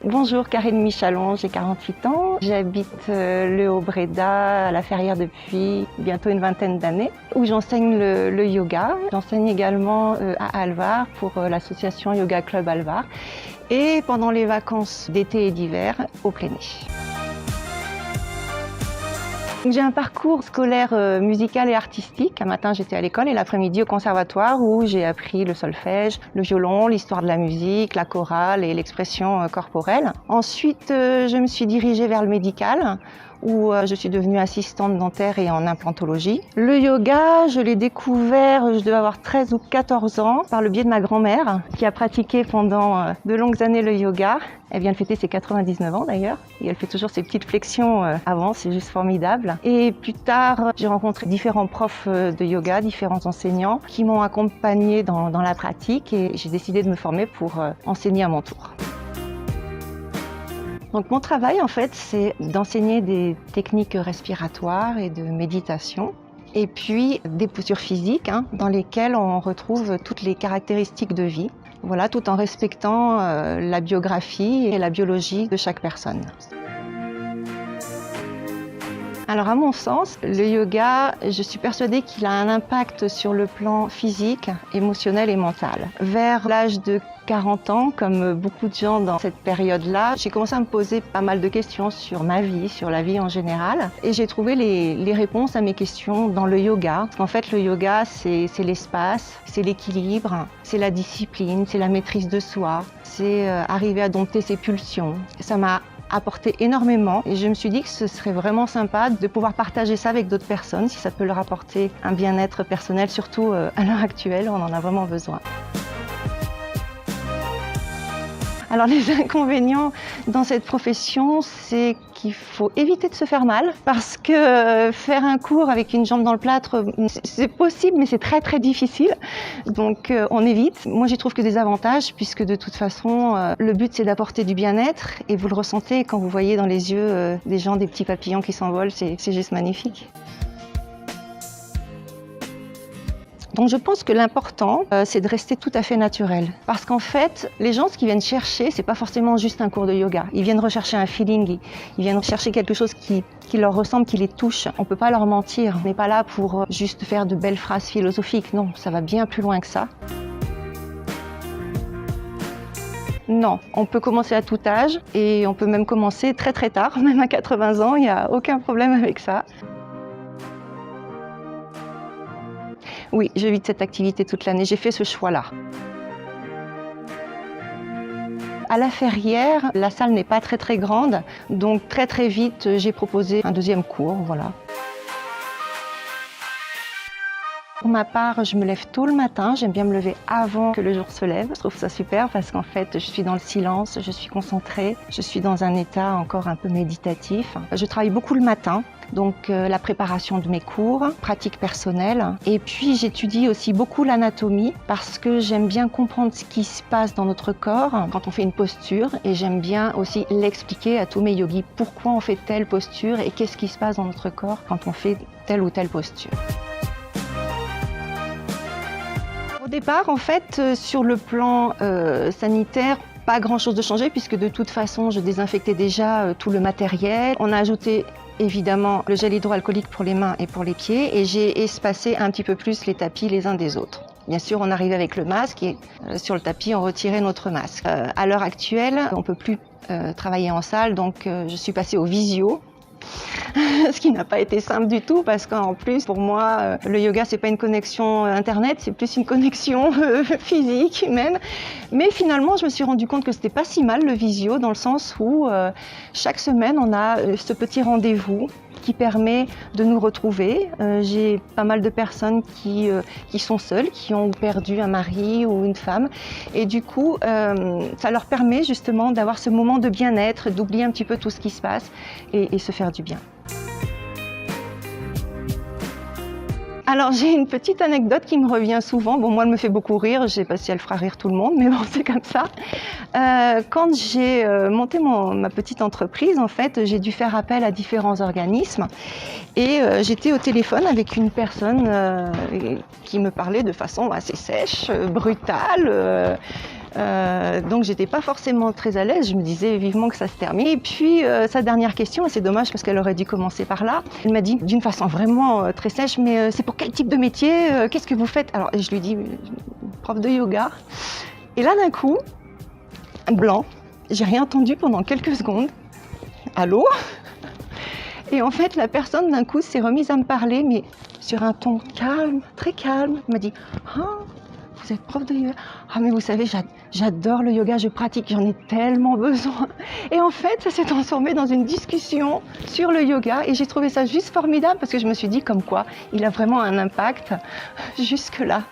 Bonjour, Karine Michalon, j'ai 48 ans. J'habite le Haut-Bréda à la Ferrière depuis bientôt une vingtaine d'années, où j'enseigne le yoga. J'enseigne également à Alvar pour l'association Yoga Club Alvar et pendant les vacances d'été et d'hiver au Pléné. J'ai un parcours scolaire musical et artistique. Un matin, j'étais à l'école et l'après-midi au conservatoire où j'ai appris le solfège, le violon, l'histoire de la musique, la chorale et l'expression corporelle. Ensuite, je me suis dirigée vers le médical où je suis devenue assistante dentaire et en implantologie. Le yoga, je l'ai découvert, je devais avoir 13 ou 14 ans, par le biais de ma grand-mère qui a pratiqué pendant de longues années le yoga. Elle vient de fêter ses 99 ans d'ailleurs, et elle fait toujours ses petites flexions avant, c'est juste formidable. Et plus tard, j'ai rencontré différents profs de yoga, différents enseignants qui m'ont accompagnée dans la pratique et j'ai décidé de me former pour enseigner à mon tour. Donc mon travail en fait, c'est d'enseigner des techniques respiratoires et de méditation. Et puis des postures physiques dans lesquelles on retrouve toutes les caractéristiques de vie. Voilà, tout en respectant la biographie et la biologie de chaque personne. Alors à mon sens, le yoga, je suis persuadée qu'il a un impact sur le plan physique, émotionnel et mental. Vers l'âge de 40 ans, comme beaucoup de gens dans cette période-là, j'ai commencé à me poser pas mal de questions sur ma vie, sur la vie en général. Et j'ai trouvé les réponses à mes questions dans le yoga. Parce qu'en fait, le yoga, c'est l'espace, c'est l'équilibre, c'est la discipline, c'est la maîtrise de soi, c'est arriver à dompter ses pulsions. Ça m'a apporté énormément et je me suis dit que ce serait vraiment sympa de pouvoir partager ça avec d'autres personnes si ça peut leur apporter un bien-être personnel, surtout à l'heure actuelle, on en a vraiment besoin. Alors les inconvénients dans cette profession, c'est qu'il faut éviter de se faire mal parce que faire un cours avec une jambe dans le plâtre, c'est possible mais c'est très très difficile. Donc on évite. Moi j'y trouve que des avantages puisque de toute façon le but c'est d'apporter du bien-être et vous le ressentez quand vous voyez dans les yeux des gens des petits papillons qui s'envolent, c'est juste magnifique. Donc je pense que l'important, c'est de rester tout à fait naturel. Parce qu'en fait, les gens, ce qu'ils viennent chercher, c'est pas forcément juste un cours de yoga. Ils viennent rechercher un feeling, ils viennent chercher quelque chose qui leur ressemble, qui les touche. On peut pas leur mentir. On n'est pas là pour juste faire de belles phrases philosophiques. Non, ça va bien plus loin que ça. Non, on peut commencer à tout âge et on peut même commencer très très tard, même à 80 ans, il n'y a aucun problème avec ça. Oui, j'évite cette activité toute l'année, j'ai fait ce choix-là. À la Ferrière, la salle n'est pas très grande, donc très vite j'ai proposé un deuxième cours, voilà. Pour ma part, je me lève tôt le matin, j'aime bien me lever avant que le jour se lève. Je trouve ça super parce qu'en fait, je suis dans le silence, je suis concentrée, je suis dans un état encore un peu méditatif. Je travaille beaucoup le matin, donc la préparation de mes cours, pratique personnelle. Et puis j'étudie aussi beaucoup l'anatomie parce que j'aime bien comprendre ce qui se passe dans notre corps quand on fait une posture et j'aime bien aussi l'expliquer à tous mes yogis pourquoi on fait telle posture et qu'est-ce qui se passe dans notre corps quand on fait telle ou telle posture. Au départ, en fait, sur le plan sanitaire, pas grand-chose de changé puisque de toute façon, je désinfectais déjà tout le matériel. On a ajouté évidemment le gel hydroalcoolique pour les mains et pour les pieds et j'ai espacé un petit peu plus les tapis les uns des autres. Bien sûr, on arrivait avec le masque et sur le tapis, on retirait notre masque. À l'heure actuelle, on ne peut plus travailler en salle, donc je suis passée au visio. Ce qui n'a pas été simple du tout parce qu'en plus pour moi le yoga c'est pas une connexion internet, c'est plus une connexion physique même. Mais finalement je me suis rendu compte que c'était pas si mal le visio dans le sens où chaque semaine on a ce petit rendez-vous qui permet de nous retrouver. J'ai pas mal de personnes qui sont seules, qui ont perdu un mari ou une femme et du coup ça leur permet justement d'avoir ce moment de bien-être, d'oublier un petit peu tout ce qui se passe et se faire du bien. Alors j'ai une petite anecdote qui me revient souvent. Bon, moi elle me fait beaucoup rire, je sais pas si elle fera rire tout le monde, mais bon c'est comme ça. Quand j'ai monté ma petite entreprise, en fait, j'ai dû faire appel à différents organismes et j'étais au téléphone avec une personne qui me parlait de façon assez sèche, brutale. Donc j'étais pas forcément très à l'aise, je me disais vivement que ça se termine. Et puis sa dernière question, et c'est dommage parce qu'elle aurait dû commencer par là, elle m'a dit d'une façon vraiment très sèche, mais c'est pour quel type de métier, qu'est-ce que vous faites? Alors je lui dis, prof de yoga. Et là d'un coup, blanc, j'ai rien entendu pendant quelques secondes. Allô? Et en fait la personne d'un coup s'est remise à me parler, mais sur un ton calme, très calme. Elle m'a dit, ah, vous êtes prof de yoga? Ah mais vous savez, j'adore le yoga, je pratique, j'en ai tellement besoin. Et en fait, ça s'est transformé dans une discussion sur le yoga et j'ai trouvé ça juste formidable parce que je me suis dit comme quoi il a vraiment un impact jusque-là.